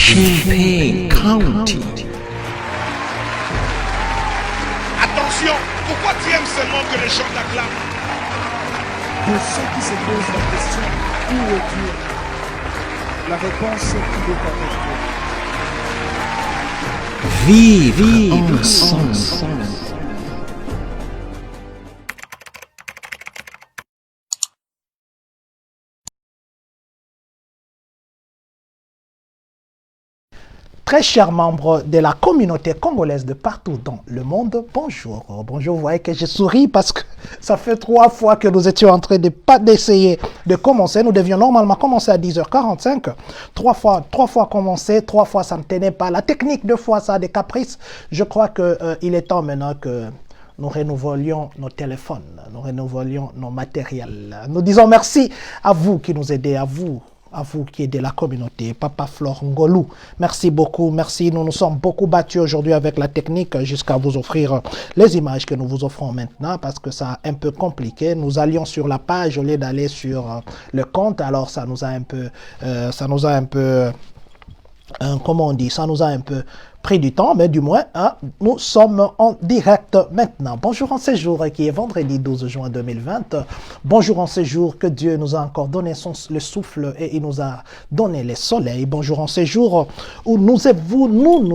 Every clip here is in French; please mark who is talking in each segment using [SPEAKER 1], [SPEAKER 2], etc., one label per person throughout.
[SPEAKER 1] Champaign County.
[SPEAKER 2] Attention, pourquoi tu aimes seulement que les gens t'acclament?
[SPEAKER 3] Pour ceux qui se posent la question, où est Dieu? La réponse est qu'il est avec toi.
[SPEAKER 1] Vive ensemble.
[SPEAKER 4] Très chers membres de la communauté congolaise de partout dans le monde, bonjour. Bonjour, vous voyez que je souris parce que ça fait 3 fois que nous étions en train d'essayer de commencer. Nous devions normalement commencer à 10h45. 3 fois commencé, 3 fois ça ne tenait pas. La technique, 2 fois ça a des caprices. Je crois qu'il est temps maintenant que nous renouvelions nos téléphones, nous renouvelions nos matériels. Nous disons merci à vous qui nous aidez, à vous qui êtes de la communauté, Papa Flore Ngolou. Merci beaucoup, merci. Nous nous sommes beaucoup battus aujourd'hui avec la technique jusqu'à vous offrir les images que nous vous offrons maintenant parce que ça a un peu compliqué. Nous allions sur la page au lieu d'aller sur le compte, alors ça nous a un peu, comment on dit, ça nous a un peu pris du temps, mais du moins, nous sommes en direct maintenant. Bonjour en ce jour qui est vendredi 12 juin 2020. Bonjour en ce jour que Dieu nous a encore donné le souffle et il nous a donné le soleil. Bonjour en ce jour où nous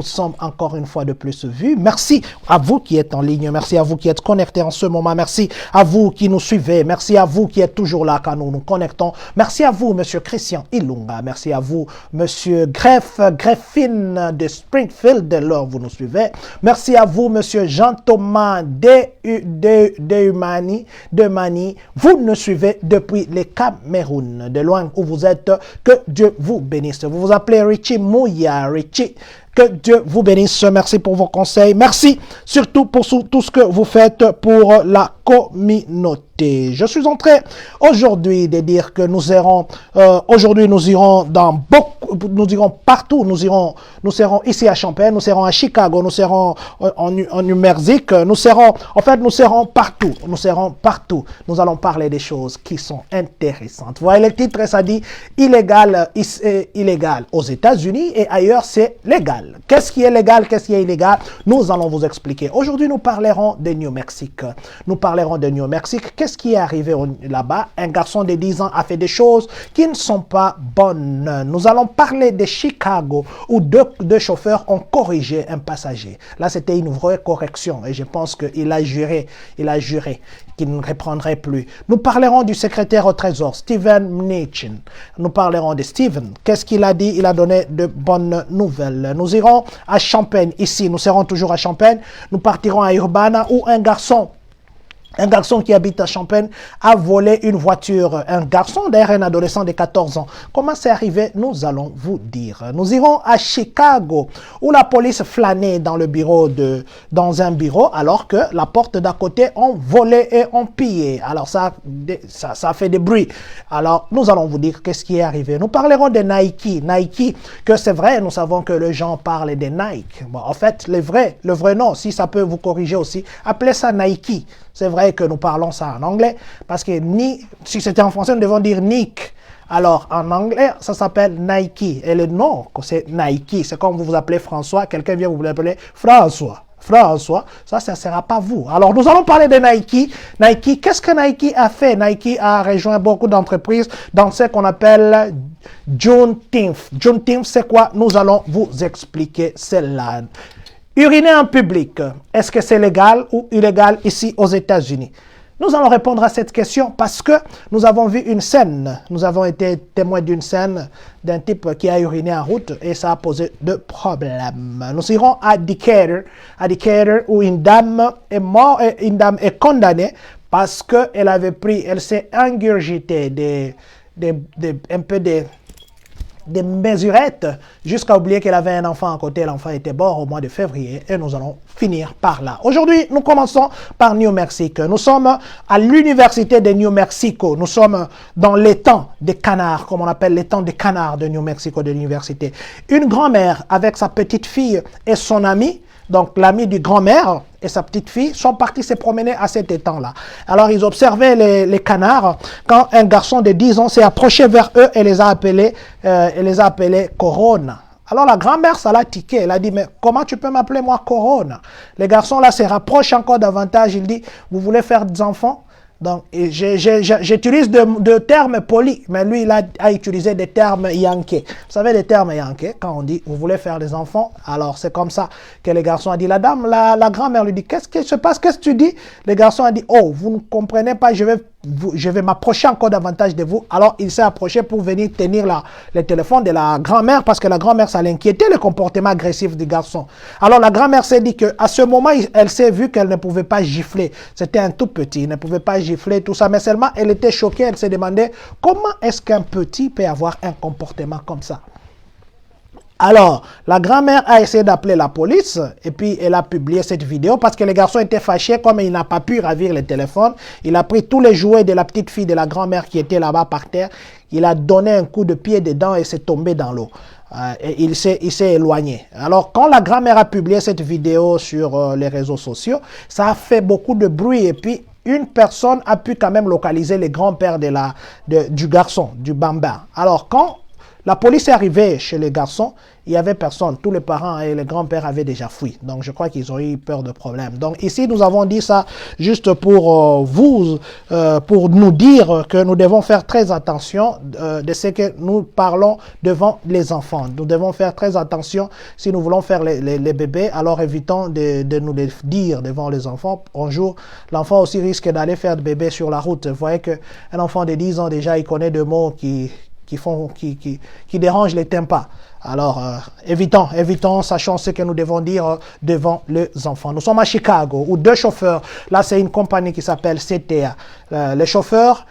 [SPEAKER 4] sommes encore une fois de plus vus. Merci à vous qui êtes en ligne. Merci à vous qui êtes connectés en ce moment. Merci à vous qui nous suivez. Merci à vous qui êtes toujours là quand nous nous connectons. Merci à vous, Monsieur Christian Ilunga. Merci à vous, Monsieur Greffin de Springfield. Dès lors vous nous suivez. Merci à vous, Monsieur Jean-Thomas de Mani. Vous nous suivez depuis les Cameroun, de loin où vous êtes. Que Dieu vous bénisse. Vous vous appelez Richie Mouya. Richie, que Dieu vous bénisse. Merci pour vos conseils. Merci surtout pour tout ce que vous faites pour la communauté. Je suis en train aujourd'hui de dire que nous irons partout. Nous serons ici à Champaign, nous serons à Chicago, nous serons en New Mexico, nous serons partout. Nous serons partout. Nous allons parler des choses qui sont intéressantes. Vous voyez le titre, ça dit illégal aux États-Unis et ailleurs c'est légal. Qu'est-ce qui est légal, qu'est-ce qui est illégal? Nous allons vous expliquer. Aujourd'hui, nous parlerons de New Mexico. Qu'est-ce qui est arrivé là-bas? Un garçon de 10 ans a fait des choses qui ne sont pas bonnes. Nous allons parler de Chicago où deux chauffeurs ont corrigé un passager. Là, c'était une vraie correction et je pense qu'il a juré qu'il ne reprendrait plus. Nous parlerons du secrétaire au Trésor, Steven Mnuchin. Nous parlerons de Steven. Qu'est-ce qu'il a dit? Il a donné de bonnes nouvelles. Nous irons à Champaign. Ici, nous serons toujours à Champaign. Nous partirons à Urbana où un garçon qui habite à Champaign a volé une voiture. Un garçon, d'ailleurs un adolescent de 14 ans. Comment c'est arrivé? Nous allons vous dire. Nous irons à Chicago où la police flânait dans un bureau alors que la porte d'à côté ont volé et ont pillé. Alors ça fait des bruits. Alors nous allons vous dire qu'est-ce qui est arrivé. Nous parlerons de Nike. Nike, que c'est vrai, nous savons que les gens parlent de Nike. Bon, en fait, le vrai nom, si ça peut vous corriger aussi, appelez ça Nike. C'est vrai que nous parlons ça en anglais, parce que si c'était en français, nous devons dire Nick. Alors, en anglais, ça s'appelle Nike. Et le nom, c'est Nike. C'est comme vous vous appelez François, quelqu'un vient vous l'appeler François, ça ne sera pas vous. Alors, nous allons parler de Nike. Nike, qu'est-ce que Nike a fait? Nike a rejoint beaucoup d'entreprises dans ce qu'on appelle Juneteenth. Juneteenth, c'est quoi? Nous allons vous expliquer cela. Uriner en public, est-ce que c'est légal ou illégal ici aux États-Unis? Nous allons répondre à cette question parce que nous avons vu une scène. Nous avons été témoins d'une scène d'un type qui a uriné en route et ça a posé de problèmes. Nous irons à Decatur où une dame est morte, une dame est condamnée parce qu'elle s'est ingurgité un peu des mesurettes jusqu'à oublier qu'elle avait un enfant à côté. L'enfant était mort au mois de février et nous allons finir par là. Aujourd'hui, nous commençons par New Mexico. Nous sommes à l'université de New Mexico. Nous sommes dans l'étang des canards, comme on appelle l'étang des canards de New Mexico de l'université. Une grand-mère avec sa petite fille et son ami, donc l'ami du grand-mère et sa petite fille, sont partis se promener à cet étang-là. Alors ils observaient les canards quand un garçon de 10 ans s'est approché vers eux et les a appelés Corona. Alors la grand-mère, ça l'a tiqué. Elle a dit, mais comment tu peux m'appeler moi Corona? Les garçons là se rapprochent encore davantage. Il dit, vous voulez faire des enfants? Donc, j'utilise de termes polis, mais lui, il a utilisé des termes yankais. Vous savez, des termes yankais, quand on dit, vous voulez faire des enfants, alors c'est comme ça que les garçons ont dit. La dame, la grand-mère lui dit, qu'est-ce qui se passe, qu'est-ce que tu dis? Les garçons ont dit, oh, vous ne comprenez pas, je vais m'approcher encore davantage de vous. Alors, il s'est approché pour venir tenir le téléphone de la grand-mère, parce que la grand-mère, ça l'inquiétait, le comportement agressif du garçon. Alors, la grand-mère s'est dit qu'à ce moment, elle s'est vue qu'elle ne pouvait pas gifler. C'était un tout petit, il ne pouvait pas gifler, tout ça. Mais seulement, elle était choquée, elle s'est demandé, comment est-ce qu'un petit peut avoir un comportement comme ça? Alors, la grand-mère a essayé d'appeler la police et puis elle a publié cette vidéo parce que les garçons étaient fâchés comme il n'a pas pu ravir le téléphone. Il a pris tous les jouets de la petite fille de la grand-mère qui était là-bas par terre. Il a donné un coup de pied dedans et s'est tombé dans l'eau. Et il s'est éloigné. Alors, quand la grand-mère a publié cette vidéo sur les réseaux sociaux, ça a fait beaucoup de bruit et puis une personne a pu quand même localiser le grand-père du garçon, du bambin. Alors, quand la police est arrivée chez les garçons, il n'y avait personne. Tous les parents et les grands-pères avaient déjà fui. Donc, je crois qu'ils ont eu peur de problème. Donc, ici, nous avons dit ça juste pour pour nous dire que nous devons faire très attention de ce que nous parlons devant les enfants. Nous devons faire très attention si nous voulons faire les bébés. Alors, évitons de nous les dire devant les enfants. Un jour, l'enfant aussi risque d'aller faire des bébés sur la route. Vous voyez qu'un enfant de 10 ans, déjà, il connaît des mots qui dérangent les tympans. Alors, évitons, sachons ce que nous devons dire devant les enfants. Nous sommes à Chicago, où deux chauffeurs, là c'est une compagnie qui s'appelle CTA. Les chauffeurs,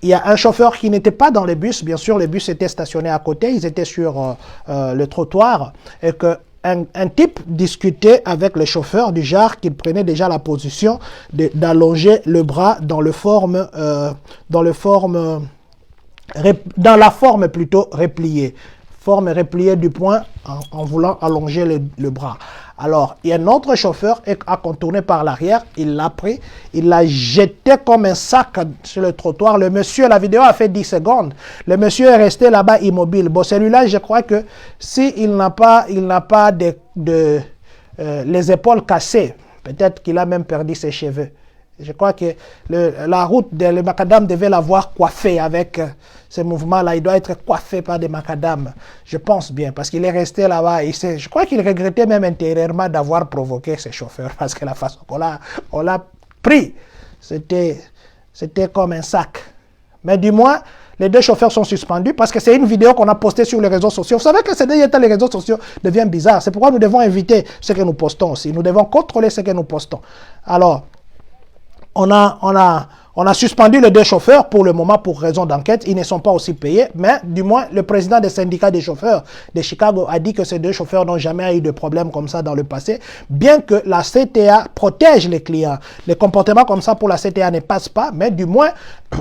[SPEAKER 4] il y a un chauffeur qui n'était pas dans le bus, bien sûr, le bus était stationné à côté, ils étaient sur le trottoir, et que un type discutait avec le chauffeur du genre qu'il prenait déjà la position d'allonger le bras dans la forme plutôt repliée. Forme repliée du poing en voulant allonger le bras. Alors, il y a un autre chauffeur qui a contourné par l'arrière, il l'a pris, il l'a jeté comme un sac sur le trottoir. Le monsieur, la vidéo a fait 10 secondes. Le monsieur est resté là-bas immobile. Bon, celui-là, je crois que s'il n'a pas les épaules cassées, peut-être qu'il a même perdu ses cheveux. Je crois que la route le macadam devait l'avoir coiffé avec ces mouvements-là. Il doit être coiffé par des macadam. Je pense bien, parce qu'il est resté là-bas. Je crois qu'il regrettait même intérieurement d'avoir provoqué ces chauffeurs, parce que la façon qu'on l'a pris, c'était comme un sac. Mais du moins, les deux chauffeurs sont suspendus parce que c'est une vidéo qu'on a postée sur les réseaux sociaux. Vous savez que ces derniers temps, les réseaux sociaux deviennent bizarres. C'est pourquoi nous devons éviter ce que nous postons aussi. Nous devons contrôler ce que nous postons. Alors, on a suspendu les deux chauffeurs pour le moment pour raison d'enquête. Ils ne sont pas aussi payés, mais du moins le président des syndicats des chauffeurs de Chicago a dit que ces deux chauffeurs n'ont jamais eu de problème comme ça dans le passé, bien que la CTA protège les clients. Les comportements comme ça pour la CTA ne passent pas, mais du moins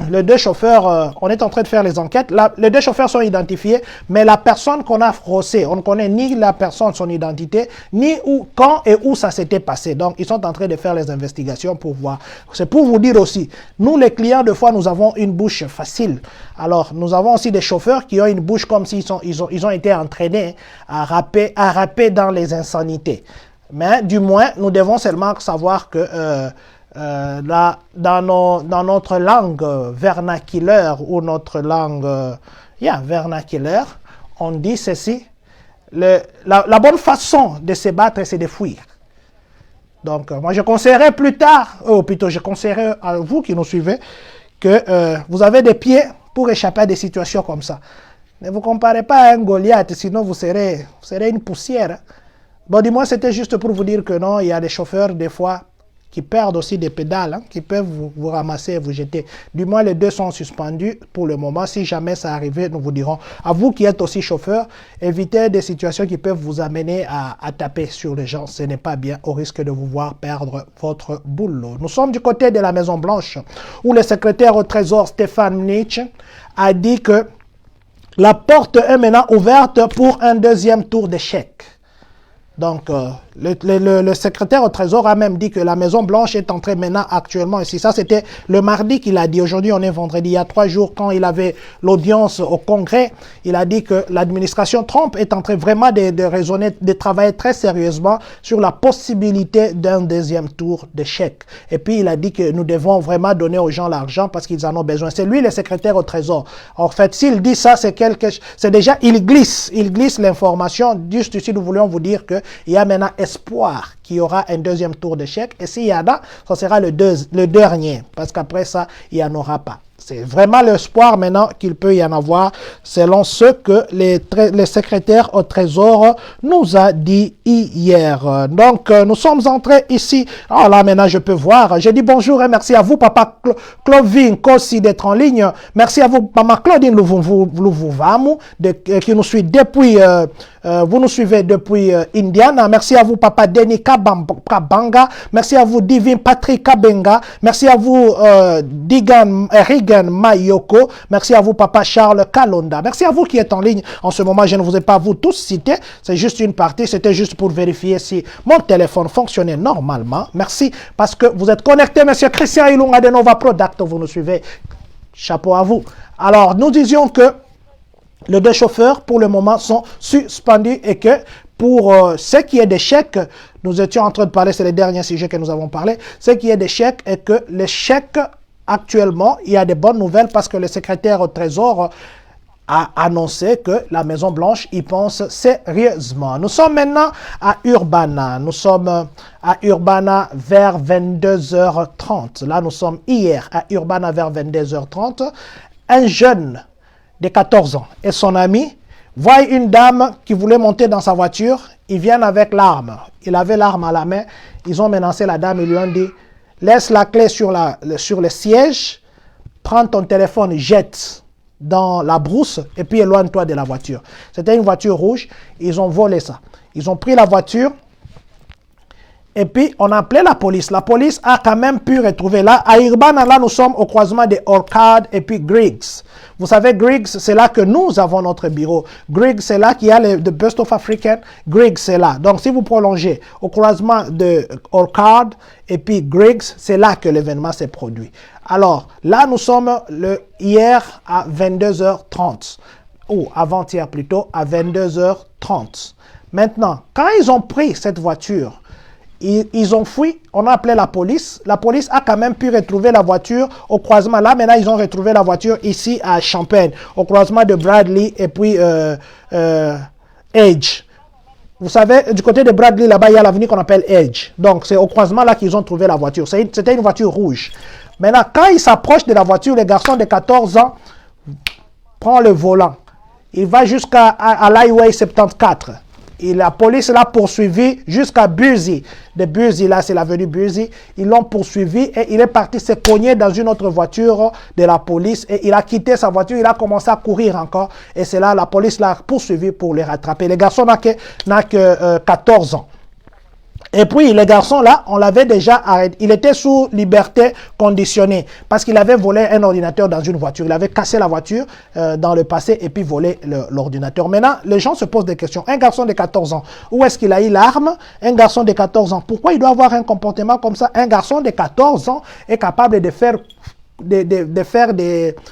[SPEAKER 4] les deux chauffeurs, on est en train de faire les enquêtes. Les deux chauffeurs sont identifiés, mais la personne qu'on a frossée, on ne connaît ni la personne, son identité, ni quand et où ça s'était passé. Donc ils sont en train de faire les investigations pour voir. C'est pour vous dire aussi, nous les clients, des fois, nous avons une bouche facile. Alors, nous avons aussi des chauffeurs qui ont une bouche comme s'ils ont été entraînés à rapper dans les insanités. Mais du moins, nous devons seulement savoir que dans notre langue vernaculaire ou notre langue vernaculaire, on dit ceci, la bonne façon de se battre, c'est de fuir. Donc, moi, je conseillerais plus tard, ou plutôt, je conseillerais à vous qui nous suivez, que vous avez des pieds pour échapper à des situations comme ça. Ne vous comparez pas à un Goliath, sinon vous serez une poussière. Bon, du moins, c'était juste pour vous dire que non, il y a des chauffeurs, des fois, qui perdent aussi des pédales, qui peuvent vous ramasser et vous jeter. Du moins, les deux sont suspendus pour le moment. Si jamais ça arrivait, nous vous dirons. À vous qui êtes aussi chauffeur, évitez des situations qui peuvent vous amener à taper sur les gens. Ce n'est pas bien, au risque de vous voir perdre votre boulot. Nous sommes du côté de la Maison-Blanche, où le secrétaire au Trésor, Stephen Mnuchin, a dit que la porte est maintenant ouverte pour un deuxième tour d'échec. Donc, le secrétaire au Trésor a même dit que la Maison-Blanche est entrée maintenant actuellement ici. Ça, c'était le mardi qu'il a dit. Aujourd'hui, on est vendredi. Il y a 3 jours, quand il avait l'audience au Congrès, il a dit que l'administration Trump est en train vraiment de raisonner, de travailler très sérieusement sur la possibilité d'un deuxième tour de chèque. Et puis, il a dit que nous devons vraiment donner aux gens l'argent parce qu'ils en ont besoin. C'est lui le secrétaire au Trésor. En fait, s'il dit ça, c'est déjà, il glisse l'information. Juste ici, nous voulions vous dire qu'il y a maintenant espoir qu'il y aura un deuxième tour de chèque. Et s'il y en a, ça sera le dernier. Parce qu'après ça, il n'y en aura pas. C'est vraiment l'espoir maintenant qu'il peut y en avoir, selon ce que les secrétaires au Trésor nous a dit hier. Donc, nous sommes entrés ici. Oh là, maintenant, je peux voir. J'ai dit bonjour et merci à vous, Papa Clovin Kossi, d'être en ligne. Merci à vous, Maman Claudine Louvuvamu, qui nous suit depuis... vous nous suivez depuis Indiana. Merci à vous, Papa Denis Kabanga. Merci à vous, Divin Patrick Kabenga. Merci à vous, Regan Mayoko. Merci à vous, Papa Charles Kalonda. Merci à vous qui êtes en ligne. En ce moment, je ne vous ai pas vous tous cités. C'est juste une partie. C'était juste pour vérifier si mon téléphone fonctionnait normalement. Merci parce que vous êtes connectés, Monsieur Christian Ilunga de Nova Product. Vous nous suivez. Chapeau à vous. Alors, nous disions que les 2 chauffeurs, pour le moment, sont suspendus et que pour ce qui est des chèques, nous étions en train de parler, c'est le dernier sujet que nous avons parlé, ce qui est des chèques est que les chèques, actuellement, il y a des bonnes nouvelles parce que le secrétaire au Trésor a annoncé que la Maison-Blanche y pense sérieusement. Nous sommes maintenant à Urbana. Nous sommes à Urbana vers 22h30. Là, nous sommes hier à Urbana vers 22h30. Un jeune de 14 ans et son ami voient une dame qui voulait monter dans sa voiture. Ils viennent avec l'arme. Il avait l'arme à la main. Ils ont menacé la dame. Ils lui ont dit, laisse la clé sur le siège, prends ton téléphone, jette dans la brousse et puis éloigne-toi de la voiture. C'était une voiture rouge. Ils ont volé ça. Ils ont pris la voiture. Et puis, on a appelé la police. La police a quand même pu retrouver là. À Urbana, là, nous sommes au croisement de Orchard et puis Griggs. Vous savez, Griggs, c'est là que nous avons notre bureau. Griggs, c'est là qu'il y a le Best of African. Griggs, c'est là. Donc, si vous prolongez au croisement de Orchard et puis Griggs, c'est là que l'événement s'est produit. Alors, là, nous sommes hier à 22h30. Ou avant-hier plutôt, à 22h30. Maintenant, quand ils ont pris cette voiture, ils ont fui, on a appelé la police. La police a quand même pu retrouver la voiture au croisement. Là, maintenant, ils ont retrouvé la voiture ici à Champaign, au croisement de Bradley et puis Edge. Vous savez, du côté de Bradley, là-bas, il y a l'avenue qu'on appelle Edge. Donc, c'est au croisement là qu'ils ont trouvé la voiture. C'était une voiture rouge. Maintenant, quand ils s'approchent de la voiture, le garçon de 14 ans prend le volant. Il va jusqu'à l'Highway 74. Et la police l'a poursuivi jusqu'à Buzy. De Buzy, là, c'est l'avenue Buzy. Ils l'ont poursuivi et il est parti se cogner dans une autre voiture de la police. Et il a quitté sa voiture, il a commencé à courir encore. Et c'est là, la police l'a poursuivi pour les rattraper. Le garçon n'a que 14 ans. Et puis, le garçon là, on l'avait déjà arrêté. Il était sous liberté conditionnée parce qu'il avait volé un ordinateur dans une voiture. Il avait cassé la voiture dans le passé et puis volé l'ordinateur. Maintenant, les gens se posent des questions. Un garçon de 14 ans, où est-ce qu'il a eu l'arme? Un garçon de 14 ans, pourquoi il doit avoir un comportement comme ça? Un garçon de 14 ans est capable de faire de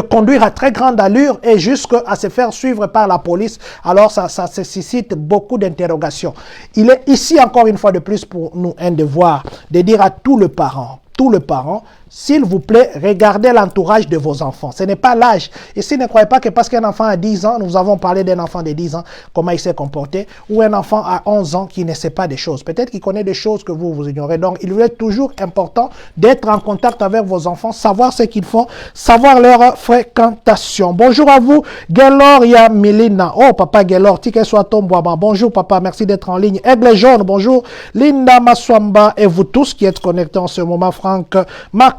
[SPEAKER 4] conduire à très grande allure et jusqu'à se faire suivre par la police. Alors ça suscite beaucoup d'interrogations. Il est ici encore une fois de plus pour nous un devoir de dire à tous les parents, s'il vous plaît, regardez l'entourage de vos enfants. Ce n'est pas l'âge. Ici, ne croyez pas que parce qu'un enfant a 10 ans, nous avons parlé d'un enfant de 10 ans, comment il s'est comporté, ou un enfant à 11 ans qui ne sait pas des choses. Peut-être qu'il connaît des choses que vous ignorez. Donc, il est toujours important d'être en contact avec vos enfants, savoir ce qu'ils font, savoir leur fréquentation. Bonjour à vous, Geloria Milina. Oh, papa Gelor, Tike Soatom Boaba. Bonjour, papa, merci d'être en ligne. Aigle Jaune, bonjour. Linda Maswamba et vous tous qui êtes connectés en ce moment, Franck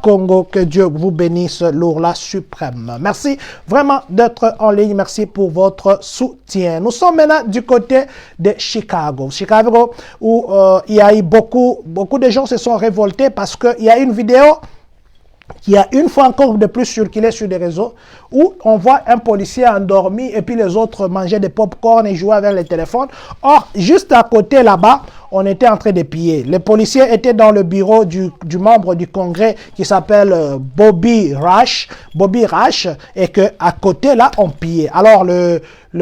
[SPEAKER 4] Congo, que Dieu vous bénisse, l'Ourla suprême. Merci vraiment d'être en ligne. Merci pour votre soutien. Nous sommes maintenant du côté de Chicago. Chicago, où il y a eu beaucoup de gens se sont révoltés parce qu'il y a une vidéo qui a une fois encore de plus circulé sur des réseaux où on voit un policier endormi et puis les autres mangeaient des pop-corn et jouaient avec les téléphones. Or, juste à côté là-bas, on était en train de piller. Les policiers étaient dans le bureau du membre du Congrès qui s'appelle Bobby Rush, et que à côté là, on pillait. Alors, le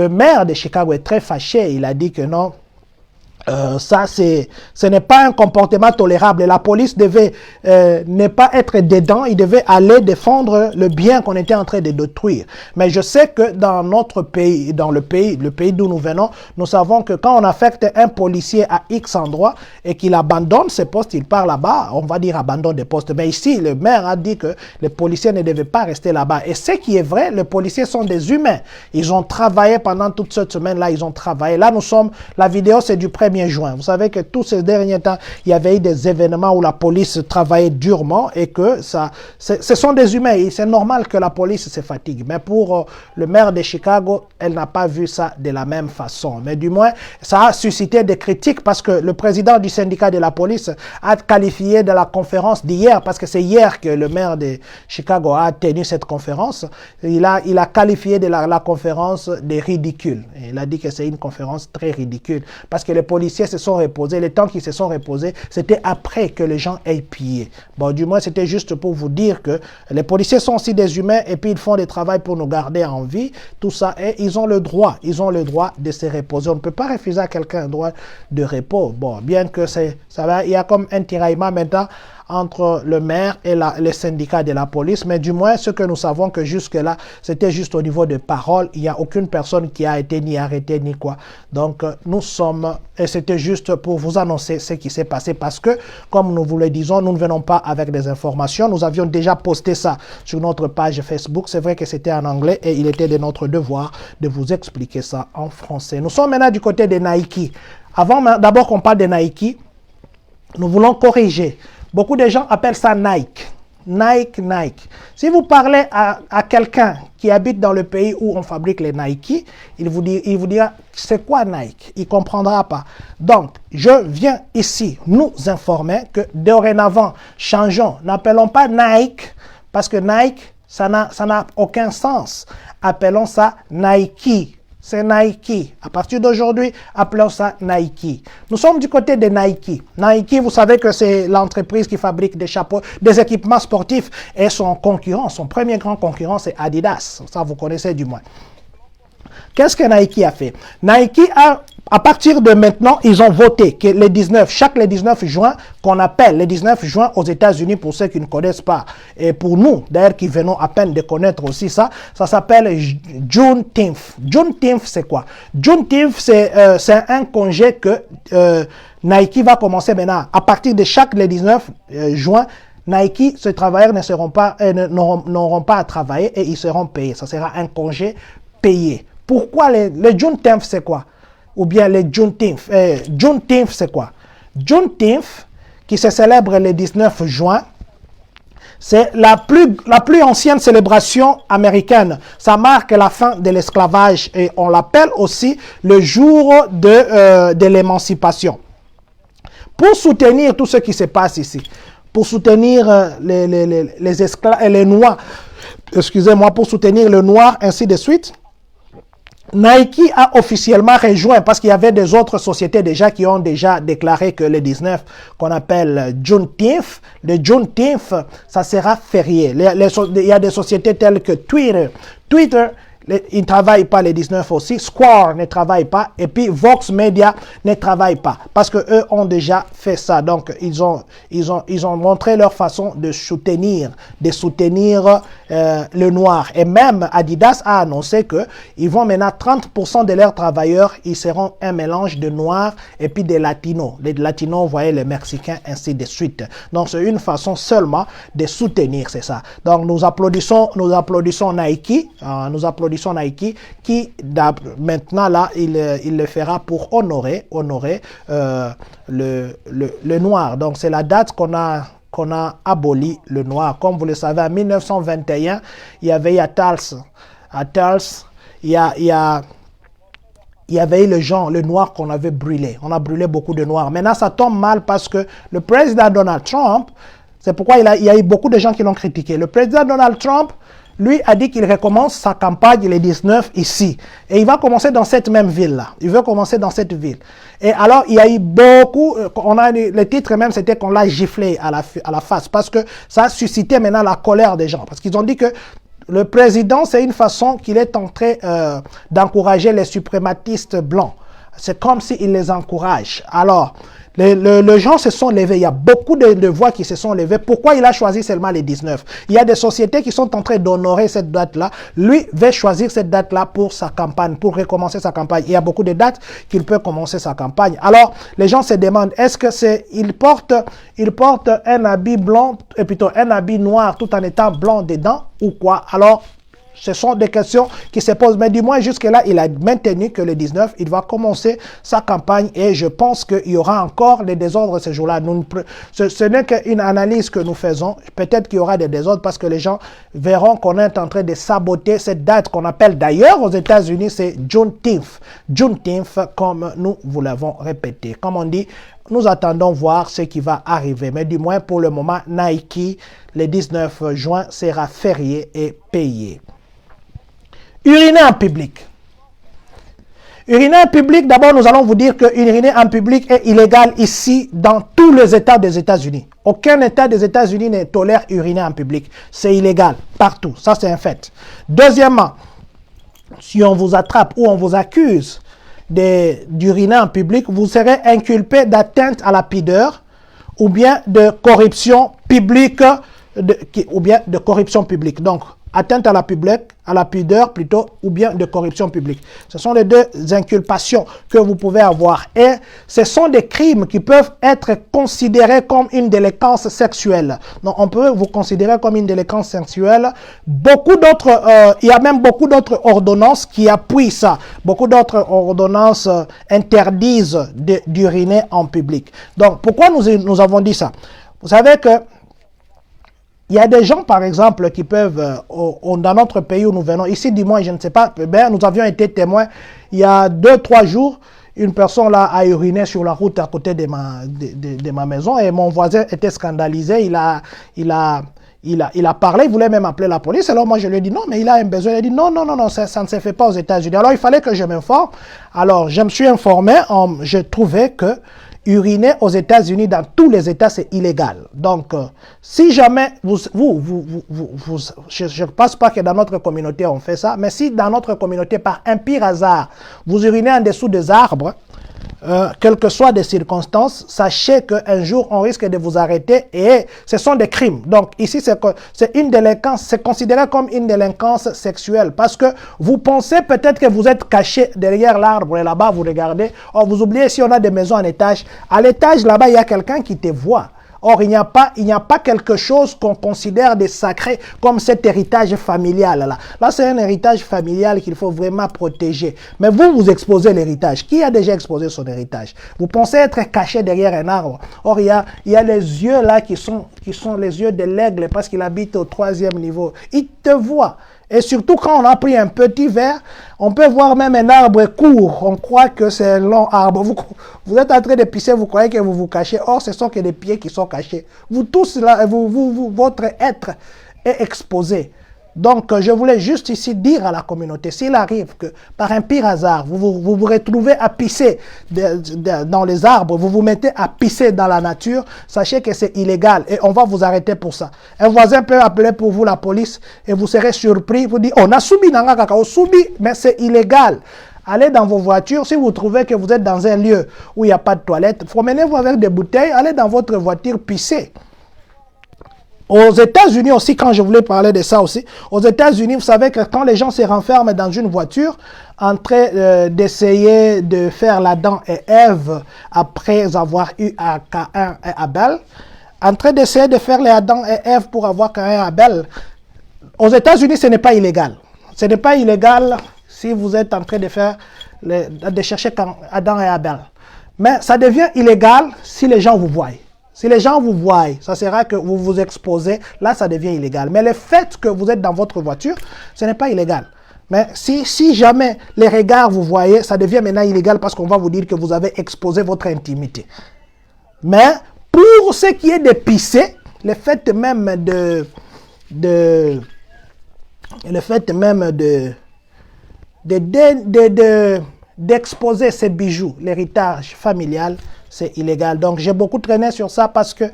[SPEAKER 4] maire de Chicago est très fâché. Il a dit que non. Ce n'est pas un comportement tolérable et la police devait ne pas être dedans, il devait aller défendre le bien qu'on était en train de détruire. Mais je sais que dans notre pays, le pays d'où nous venons, nous savons que quand on affecte un policier à X endroit et qu'il abandonne ses postes, il part là-bas, on va dire abandon des postes. Mais ici, le maire a dit que les policiers ne devaient pas rester là-bas. Et ce qui est vrai, les policiers sont des humains. Ils ont travaillé pendant toute cette semaine-là, ils ont travaillé. Là, la vidéo c'est du 1er juin. Vous savez que tous ces derniers temps, il y avait eu des événements où la police travaillait durement et que ce sont des humains. Et c'est normal que la police se fatigue. Mais pour le maire de Chicago, elle n'a pas vu ça de la même façon. Mais du moins, ça a suscité des critiques parce que le président du syndicat de la police a qualifié de la conférence d'hier, parce que c'est hier que le maire de Chicago a tenu cette conférence. Il a qualifié de la conférence de ridicule. Et il a dit que c'est une conférence très ridicule parce que les policiers se sont reposés, les temps qu'ils se sont reposés, c'était après que les gens aient pillé. Bon, du moins, c'était juste pour vous dire que les policiers sont aussi des humains et puis ils font des travail pour nous garder en vie, tout ça, et ils ont le droit de se reposer. On ne peut pas refuser à quelqu'un un droit de repos. Bon, bien que il y a comme un tiraillement maintenant entre le maire et les syndicats de la police, mais du moins, ce que nous savons que jusque-là, c'était juste au niveau de paroles, il n'y a aucune personne qui a été ni arrêtée ni quoi. Donc, et c'était juste pour vous annoncer ce qui s'est passé parce que, comme nous vous le disons, nous ne venons pas avec des informations. Nous avions déjà posté ça sur notre page Facebook. C'est vrai que c'était en anglais et il était de notre devoir de vous expliquer ça en français. Nous sommes maintenant du côté de Nike. D'abord qu'on parle de Nike, nous voulons corriger. Beaucoup de gens appellent ça Nike. Nike. Si vous parlez à quelqu'un qui habite dans le pays où on fabrique les Nike, il vous dira c'est quoi Nike? Il ne comprendra pas. Donc, je viens ici nous informer que dorénavant, changeons. N'appelons pas Nike parce que Nike, ça n'a aucun sens. Appelons ça Nike. C'est Nike. À partir d'aujourd'hui, appelons ça Nike. Nous sommes du côté de Nike. Nike, vous savez que c'est l'entreprise qui fabrique des chapeaux, des équipements sportifs. Et son premier grand concurrent, c'est Adidas. Ça, vous connaissez du moins. Qu'est-ce que Nike a fait? Nike à partir de maintenant, ils ont voté que les 19 juin, qu'on appelle les 19 juin aux États-Unis pour ceux qui ne connaissent pas. Et pour nous, d'ailleurs, qui venons à peine de connaître aussi ça s'appelle Juneteenth. Juneteenth, c'est quoi? Juneteenth, c'est un congé que Nike va commencer maintenant. À partir de les 19 juin, Nike, ces travailleurs n'auront pas à travailler et ils seront payés. Ça sera un congé payé. Pourquoi les Juneteenth, c'est quoi? Ou bien les Juneteenth. Juneteenth, c'est quoi? Juneteenth, qui se célèbre le 19 juin, c'est la plus ancienne célébration américaine. Ça marque la fin de l'esclavage et on l'appelle aussi le jour de l'émancipation. Pour soutenir tout ce qui se passe ici, pour soutenir les esclaves et les noirs, excusez-moi, pour soutenir le noir, ainsi de suite, Nike a officiellement rejoint, parce qu'il y avait des autres sociétés déjà qui ont déjà déclaré que le 19, qu'on appelle Juneteenth, le Juneteenth, ça sera férié. Il y a des sociétés telles que Twitter, ils ne travaillent pas les 19 aussi, Square ne travaille pas, et puis Vox Media ne travaille pas, parce qu'eux ont déjà fait ça. Donc, ils ont montré leur façon de soutenir le noir. Et même Adidas a annoncé qu'ils vont maintenant 30% de leurs travailleurs, ils seront un mélange de noirs et puis des latinos. Les latinos, vous voyez, les mexicains, ainsi de suite. Donc, c'est une façon seulement de soutenir, c'est ça. Donc, nous applaudissons Nike, Nike qui maintenant là il le fera pour honorer le noir. Donc c'est la date qu'on a aboli le noir. Comme vous le savez, en 1921 il y avait à Tulsa il y avait le noir qu'on avait brûlé. On a brûlé beaucoup de noirs. Maintenant ça tombe mal parce que le président Donald Trump C'est pourquoi il y a eu beaucoup de gens qui l'ont critiqué. Le président Donald Trump, lui, a dit qu'il recommence sa campagne les 19 ici. Et il va commencer dans cette même ville-là. Il veut commencer dans cette ville. Et alors, il y a eu beaucoup, le titre même, c'était qu'on l'a giflé à la face. Parce que ça a suscité maintenant la colère des gens. Parce qu'ils ont dit que le président, c'est une façon qu'il est en train d'encourager les suprématistes blancs. C'est comme s'il les encourage. Alors, les gens se sont levés. Il y a beaucoup de voix qui se sont levées. Pourquoi il a choisi seulement les 19? Il y a des sociétés qui sont en train d'honorer cette date-là. Lui veut choisir cette date-là pour sa campagne, pour recommencer sa campagne. Il y a beaucoup de dates qu'il peut commencer sa campagne. Alors, les gens se demandent, est-ce que il porte un habit blanc, et plutôt un habit noir tout en étant blanc dedans ou quoi? Alors, ce sont des questions qui se posent. Mais du moins, jusque-là, il a maintenu que le 19, il va commencer sa campagne. Et je pense qu'il y aura encore des désordres ce jour-là. Ce n'est qu'une analyse que nous faisons. Peut-être qu'il y aura des désordres parce que les gens verront qu'on est en train de saboter cette date qu'on appelle d'ailleurs aux États-Unis, c'est Juneteenth. Juneteenth, comme nous vous l'avons répété. Comme on dit, nous attendons voir ce qui va arriver. Mais du moins, pour le moment, Nike, le 19 juin, sera férié et payé. Uriner en public. Uriner en public, d'abord nous allons vous dire que uriner en public est illégal ici dans tous les États des États-Unis. Aucun État des États-Unis ne tolère uriner en public. C'est illégal partout. Ça, c'est un fait. Deuxièmement, si on vous attrape ou on vous accuse d'uriner en public, vous serez inculpé d'atteinte à la pudeur ou bien de corruption publique, Donc, atteinte à la pudeur plutôt, ou bien de corruption publique. Ce sont les deux inculpations que vous pouvez avoir. Et ce sont des crimes qui peuvent être considérés comme une délinquance sexuelle. Donc, on peut vous considérer comme une délinquance sexuelle. Il y a même beaucoup d'autres ordonnances qui appuient ça. Beaucoup d'autres ordonnances interdisent d'uriner en public. Donc, pourquoi nous avons dit ça? Vous savez que il y a des gens, par exemple, qui peuvent, dans notre pays où nous venons, ici du moins, je ne sais pas, nous avions été témoins, il y a 2-3 jours, une personne là a uriné sur la route à côté de ma maison et mon voisin était scandalisé, il a parlé, il voulait même appeler la police. Alors moi je lui ai dit non, mais il a un besoin. Il a dit non, ça ne se fait pas aux États-Unis. Alors il fallait que je m'informe. Alors je me suis informé, je trouvais que uriner aux États-Unis, dans tous les États, c'est illégal. Donc, si jamais je ne pense pas que dans notre communauté on fait ça, mais si dans notre communauté, par un pire hasard, vous urinez en dessous des arbres, quelles que soient les circonstances, sachez qu'un jour, on risque de vous arrêter et ce sont des crimes. Donc, ici, c'est une délinquance, c'est considéré comme une délinquance sexuelle parce que vous pensez peut-être que vous êtes caché derrière l'arbre et là-bas, vous regardez. Or, vous oubliez, si on a des maisons en étage, à l'étage, là-bas, il y a quelqu'un qui te voit. Or, il n'y a pas quelque chose qu'on considère de sacré comme cet héritage familial. Là c'est un héritage familial qu'il faut vraiment protéger. Mais vous exposez l'héritage. Qui a déjà exposé son héritage? Vous pensez être caché derrière un arbre. Or, il y a les yeux là qui sont les yeux de l'aigle parce qu'il habite au 3e niveau. Il te voit. Et surtout quand on a pris un petit verre, on peut voir même un arbre court. On croit que c'est un long arbre. Vous êtes en train de pisser, vous croyez que vous vous cachez. Or, ce sont que des pieds qui sont cachés. Vous tous, là, votre être est exposé. Donc, je voulais juste ici dire à la communauté, s'il arrive que par un pire hasard, vous retrouvez à pisser dans les arbres, vous vous mettez à pisser dans la nature, sachez que c'est illégal et on va vous arrêter pour ça. Un voisin peut appeler pour vous la police et vous serez surpris, vous dites, on a subi dans cacao, mais c'est illégal. Allez dans vos voitures, si vous trouvez que vous êtes dans un lieu où il n'y a pas de toilette, promenez-vous avec des bouteilles, allez dans votre voiture pisser. Aux États-Unis aussi, quand je voulais parler de ça aussi, aux États-Unis, vous savez que quand les gens se renferment dans une voiture, en train d'essayer de faire l'Adam et Ève après avoir eu Caïn et Abel, en train d'essayer de faire les Adam et Ève pour avoir Caïn et Abel, aux États-Unis, ce n'est pas illégal. Ce n'est pas illégal si vous êtes en train de chercher Adam et Abel. Mais ça devient illégal si les gens vous voient. Si les gens vous voient, ça sera que vous vous exposez, là ça devient illégal. Mais le fait que vous êtes dans votre voiture, ce n'est pas illégal. Mais si jamais les regards vous voyez, ça devient maintenant illégal parce qu'on va vous dire que vous avez exposé votre intimité. Mais pour ce qui est de pisser, le fait même d'exposer ces bijoux, l'héritage familial, c'est illégal. Donc j'ai beaucoup traîné sur ça parce que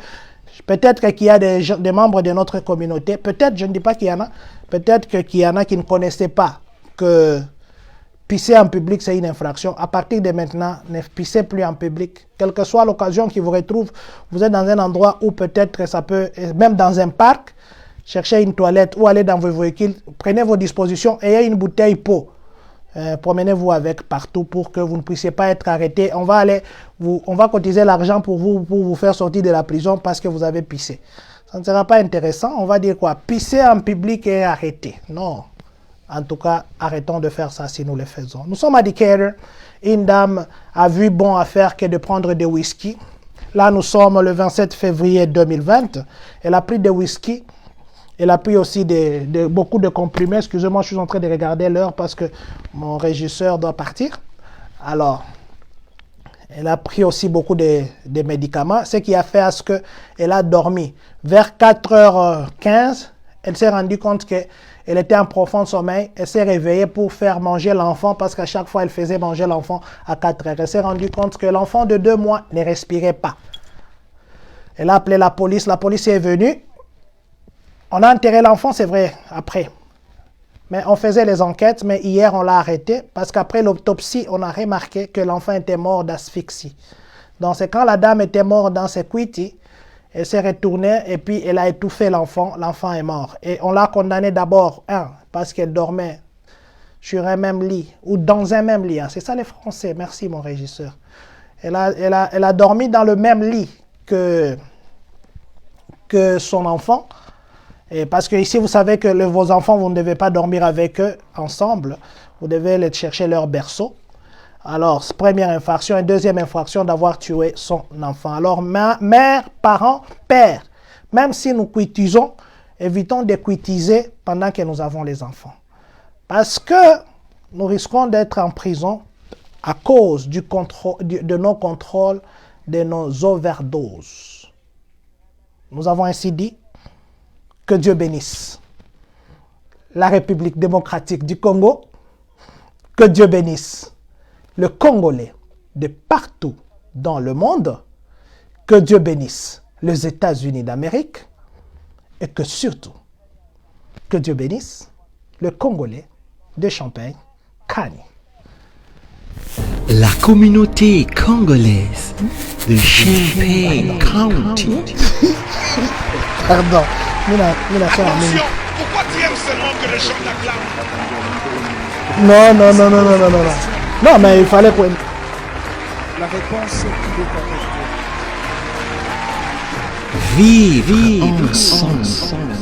[SPEAKER 4] peut-être qu'il y a des membres de notre communauté, peut-être, je ne dis pas qu'il y en a, peut-être qu'il y en a qui ne connaissaient pas que pisser en public, c'est une infraction. À partir de maintenant, ne pissez plus en public. Quelle que soit l'occasion qui vous retrouve, vous êtes dans un endroit où peut-être ça peut, même dans un parc, cherchez une toilette ou allez dans vos véhicules, prenez vos dispositions, ayez une bouteille pot. Promenez-vous avec partout pour que vous ne puissiez pas être arrêté. On va cotiser l'argent pour vous faire sortir de la prison parce que vous avez pissé. Ça ne sera pas intéressant. On va dire quoi? Pisser en public et arrêter. Non. En tout cas, arrêtons de faire ça si nous le faisons. Nous sommes à Decatur. Une dame a vu bon à faire que de prendre des whisky. Là, nous sommes le 27 février 2020. Elle a pris des whisky. Elle a pris aussi beaucoup de comprimés. Excusez-moi, je suis en train de regarder l'heure parce que mon régisseur doit partir. Alors, elle a pris aussi beaucoup de médicaments, ce qui a fait à ce qu'elle a dormi. Vers 4h15, elle s'est rendue compte qu'elle était en profond sommeil. Elle s'est réveillée pour faire manger l'enfant parce qu'à chaque fois, elle faisait manger l'enfant à 4h. Elle s'est rendue compte que l'enfant de 2 mois ne respirait pas. Elle a appelé la police est venue. On a enterré l'enfant, c'est vrai, après. Mais on faisait les enquêtes, mais hier, on l'a arrêté parce qu'après l'autopsie, on a remarqué que l'enfant était mort d'asphyxie. Donc, c'est quand la dame était morte dans ses cuitis, elle s'est retournée et puis elle a étouffé l'enfant. L'enfant est mort. Et on l'a condamné d'abord, parce qu'elle dormait sur un même lit ou dans un même lit. C'est ça les Français. Merci, mon régisseur. Elle a dormi dans le même lit que son enfant. Et parce que ici, vous savez que vos enfants, vous ne devez pas dormir avec eux ensemble. Vous devez aller chercher leur berceau. Alors, première infraction. Et deuxième infraction, d'avoir tué son enfant. Alors, mère, parent, père. Même si nous cuitisons, évitons de cuitiser pendant que nous avons les enfants. Parce que nous risquons d'être en prison à cause de nos contrôles, de nos overdoses. Nous avons ainsi dit. Que Dieu bénisse la République démocratique du Congo, que Dieu bénisse le Congolais de partout dans le monde, que Dieu bénisse les États-Unis d'Amérique et que surtout, que Dieu bénisse le Congolais de Champagne, Kani.
[SPEAKER 1] La communauté congolaise de Champaign County.
[SPEAKER 2] Pardon. Attention, pourquoi tu aimes seulement que le chant d'acclame?
[SPEAKER 4] Non. Non, mais il fallait que...
[SPEAKER 3] La réponse qui est correcte.
[SPEAKER 1] Vive ensemble.